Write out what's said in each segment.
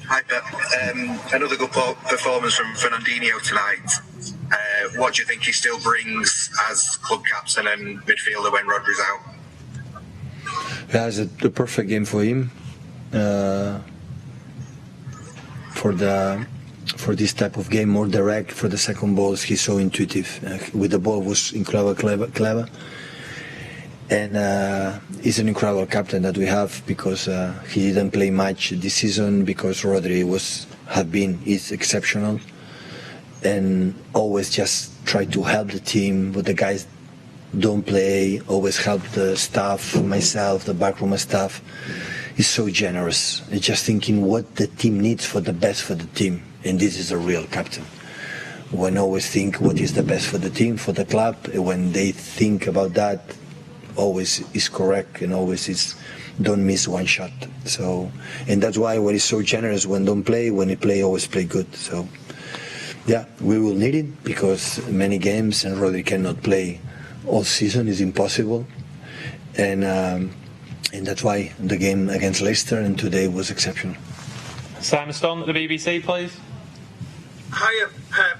Hi, Pep. Another good performance from Fernandinho tonight. What do you think he still brings as club captain and midfielder when Rodri's out? Yeah, it's the perfect game for him. For this type of game, more direct. For the second balls, he's so intuitive. With the ball, was incredible, clever. And he's an incredible captain that we have because he didn't play much this season because Rodri is exceptional and always just try to help the team. But the guys don't play, always help the staff, myself, the backroom staff. He's so generous. He's just thinking what the team needs for the best for the team. And this is a real captain. When always think what is the best for the team, for the club. When they think about that, always is correct and always is don't miss one shot. So, and that's why when he's so generous when don't play, when he play, always play good. So, yeah, we will need it because many games and Rodri cannot play all season is impossible, and that's why the game against Leicester and today was exceptional. Simon Stone at the BBC, please. Hiya, Pep.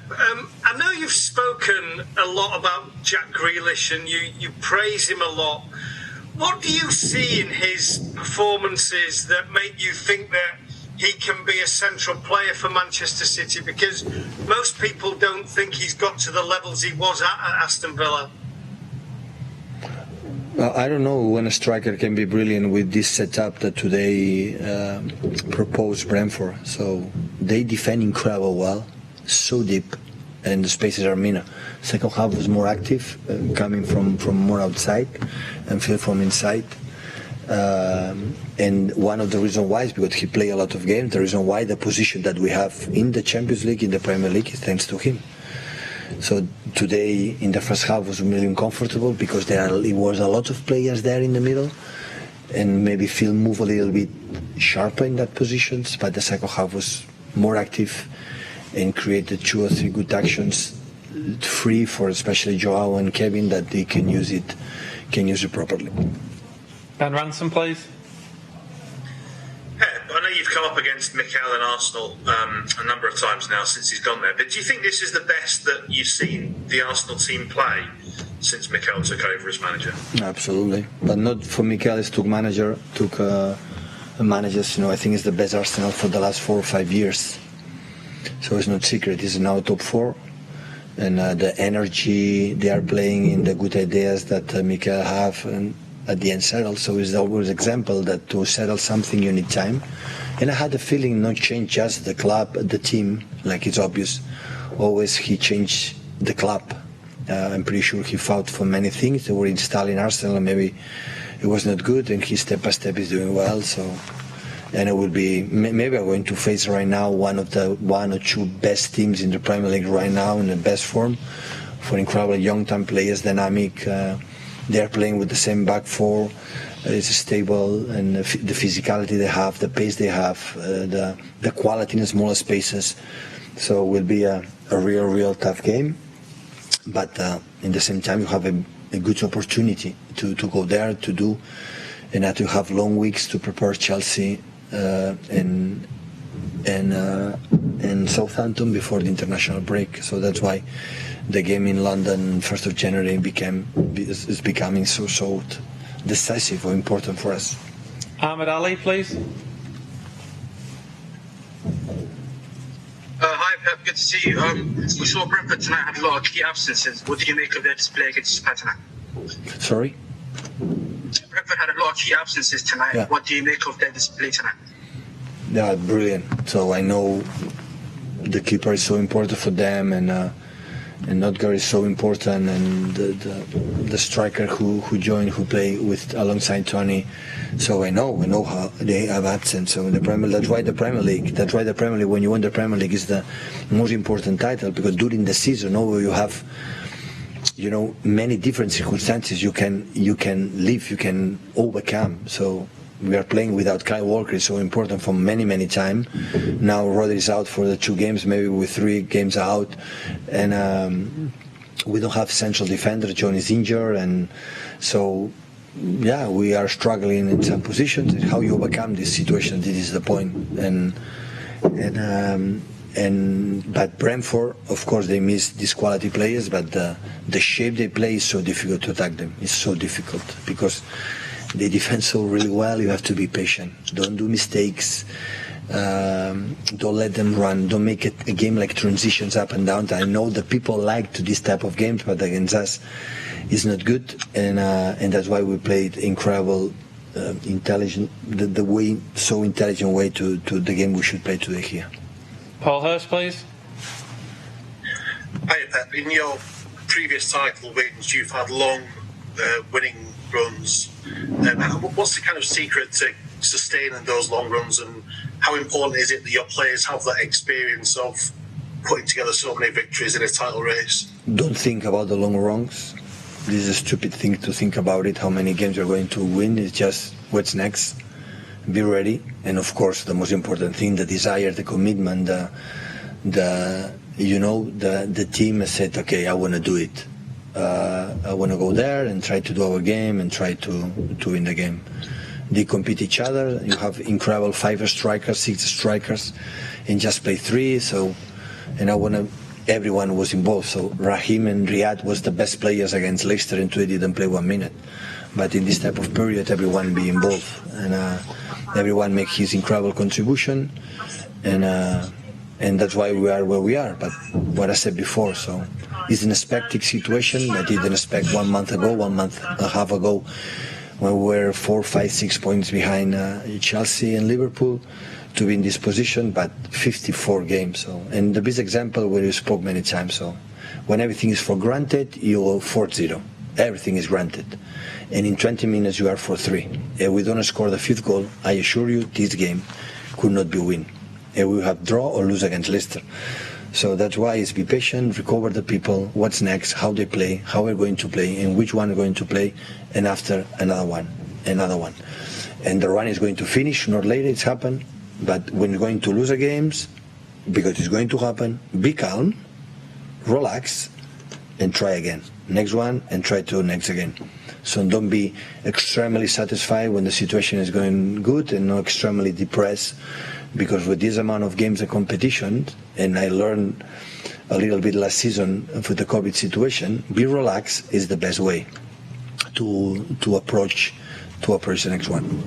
I know you've spoken a lot about Jack Grealish and you praise him a lot. What do you see in his performances that make you think that he can be a central player for Manchester City? Because most people don't think he's got to the levels he was at Aston Villa. I don't know when a striker can be brilliant with this setup that today proposed Brentford. So they defend incredible well, so deep, and the spaces are minor. Second half was more active, coming from more outside and feel from inside. And one of the reasons why is because he played a lot of games. The reason why the position that we have in the Champions League, in the Premier League, is thanks to him. So today in the first half was really uncomfortable because there was a lot of players there in the middle and maybe Phil move a little bit sharper in that positions, but the second half was more active and created 2 or 3 good actions free for especially Joao and Kevin that they can use it properly. Ben Ransom, please. I know you've come up against Mikel and Arsenal a number of times now since he's gone there, but do you think this is the best that you've seen the Arsenal team play since Mikel took over as manager? Absolutely, but not for Mikel. He took managers. I think it's the best Arsenal for the last 4 or 5 years. So it's not secret. It's now top 4, and the energy they are playing in the good ideas that Mikel have and at the end settle. So it's always example that to settle something you need time. And I had a feeling not change just the club, the team, like it's obvious. Always he changed the club. I'm pretty sure he fought for many things that were installed in Arsenal and maybe it was not good and he step by step is doing well. So, and it will be, maybe I'm going to face right now one or 2 best teams in the Premier League right now in the best form for incredible young time players, dynamic. They are playing with the same back 4. It's stable, and the physicality they have, the pace they have, the quality in the smaller spaces. So it will be a real tough game. But in the same time, you have a good opportunity to go there to do, and to have long weeks to prepare Chelsea and Southampton before the international break. So that's why the game in London 1st of January is becoming so decisive or important for us. Ahmed Ali, please. Hi Pep, good to see you. We saw Brentford tonight had a lot of key absences. What did you make of their display against Tottenham? Sorry? Brentford had a lot of key absences tonight. Yeah. What do you make of their display tonight? Yeah, brilliant. So I know the keeper is so important for them, and Notgar is so important, and the striker who joined, who play with alongside Tony. So I know how they have absence. So in the Premier, that's why the Premier League, when you win the Premier League, is the most important title, because during the season, you have, many different circumstances you can live, you can overcome. So we are playing without Kyle Walker, is so important for many time. Now Rodri is out for the 2 games, maybe with 3 games out, and we don't have central defender. John is injured, and so we are struggling in some positions. How you overcome this situation? This is the point, and But Brentford, of course, they miss these quality players, but the shape they play is so difficult to attack them. It's so difficult because they defend so really well. You have to be patient. Don't do mistakes. Don't let them run. Don't make it a game like transitions up and down. I know that people like to this type of games, but against us, it's not good. And that's why we played incredible, intelligent, the way, so intelligent way to the game we should play today here. Paul Hurst, please. Hi, Pep. In your previous title wins, you've had long winning runs. What's the kind of secret to sustaining those long runs, and how important is it that your players have that experience of putting together so many victories in a title race? Don't think about the long runs. This is a stupid thing to think about it, how many games you're going to win. It's just what's next. Be ready. And of course, the most important thing, the desire, the commitment, the team has said, okay, I want to do it. I want to go there and try to do our game and try to win the game. They compete each other. You have incredible 5 strikers, 6 strikers, and just play 3. So, and everyone was involved. So Raheem and Riyad was the best players against Leicester, and today didn't play 1 minute. But in this type of period, everyone be involved, and everyone make his incredible contribution, and that's why we are where we are. But what I said before, so it's an unexpected situation. I didn't expect 1 month ago, 1.5 months ago, when we were 4, 5, 6 points behind Chelsea and Liverpool, to be in this position. But 54 games, so, and the best example where you spoke many times. So when everything is for granted, you go 4-0. Everything is granted, and in 20 minutes you are 4-3. If we don't score the 5th goal, I assure you this game could not be win. And we have draw or lose against Leicester. So that's why it's be patient, recover the people, what's next, how they play, how we're going to play, and which one we're going to play, and after another one. And the run is going to finish, not later, it's happened. But when you're going to lose a games, because it's going to happen, be calm, relax, and try again. Next one, and try to next again. So don't be extremely satisfied when the situation is going good, and not extremely depressed, because with this amount of games and competition, and I learned a little bit last season with the COVID situation, be relaxed is the best way to approach the next one.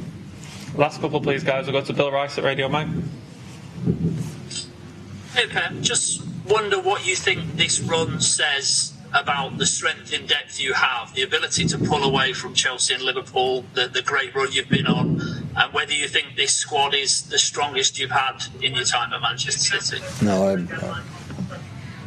Last couple, please, guys. We'll go to Bill Rice at Radio Mag. Hey, Pep. Just wonder what you think this run says about the strength in depth you have, the ability to pull away from Chelsea and Liverpool, the great run you've been on, and whether you think this squad is the strongest you've had in your time at Manchester City. No,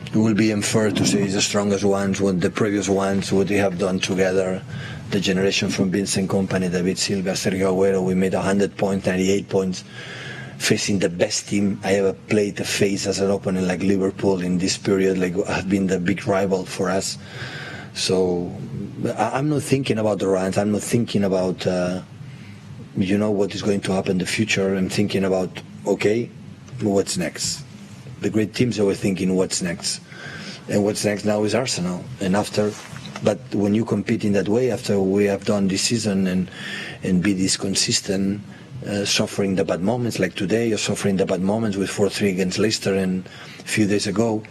it will be unfair to say it's the strongest ones, what the previous ones, what they have done together, the generation from Vincent Kompany, David Silva, Sergio Aguero. We made 100 points, 98 points, facing the best team I ever played to face as an opponent, like Liverpool in this period, like have been the big rival for us. So I'm not thinking about the runs. I'm not thinking about what is going to happen in the future. I'm thinking about, okay, what's next? The great teams are thinking what's next, and what's next now is Arsenal. And after, but when you compete in that way, after we have done this season and be this consistent. Suffering the bad moments like today, or suffering the bad moments with 4-3 against Leicester and a few days ago,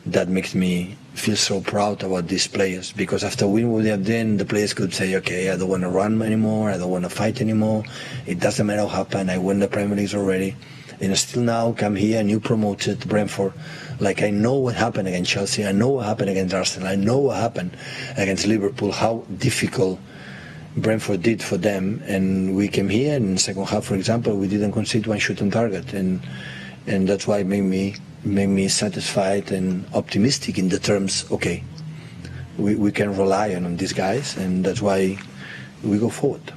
that makes me feel so proud about these players, because after winning what they have done, the players could say, okay, I don't want to run anymore, I don't want to fight anymore, it doesn't matter what happened, I won the Premier League already, and still now come here and you promoted Brentford. Like, I know what happened against Chelsea, I know what happened against Arsenal, I know what happened against Liverpool, how difficult Brentford did for them, and we came here in the second half, for example, we didn't concede one shot on target, and that's why it made me satisfied and optimistic in the terms, okay, we can rely on these guys, and that's why we go forward.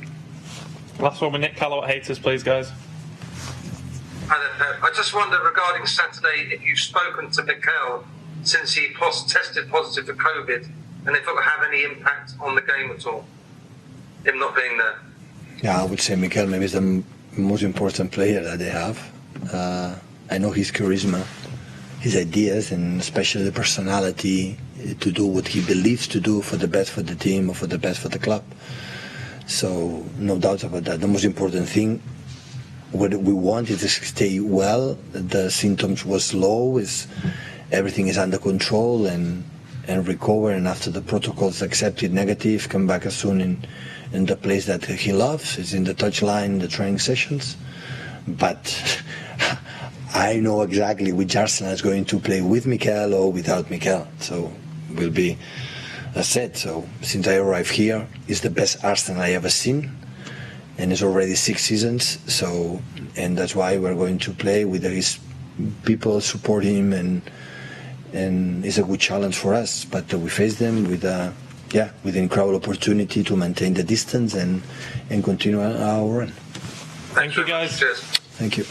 Last one with Nick Callow at Haters, please, guys. Hi there, Pep. I just wonder regarding Saturday if you've spoken to Mikel since he tested positive for COVID, and if it will have any impact on the game at all. Him not being there. Yeah, I would say Mikel maybe is the most important player that they have. I know his charisma, his ideas, and especially the personality to do what he believes to do for the best for the team or for the best for the club. So no doubt about that. The most important thing what we want is to stay well. The symptoms was low, everything is under control and recover. And after the protocols accepted negative, come back as soon in the place that he loves, is in the touchline, the training sessions. But I know exactly which Arsenal is going to play with Mikel or without Mikel. So will be, as said. So since I arrived here, it's the best Arsenal I ever seen. And it's already 6 seasons, and that's why we're going to play with his people support him, and it's a good challenge for us. But we face them with an incredible opportunity to maintain the distance and continue our run. Thank you, guys. Cheers. Thank you.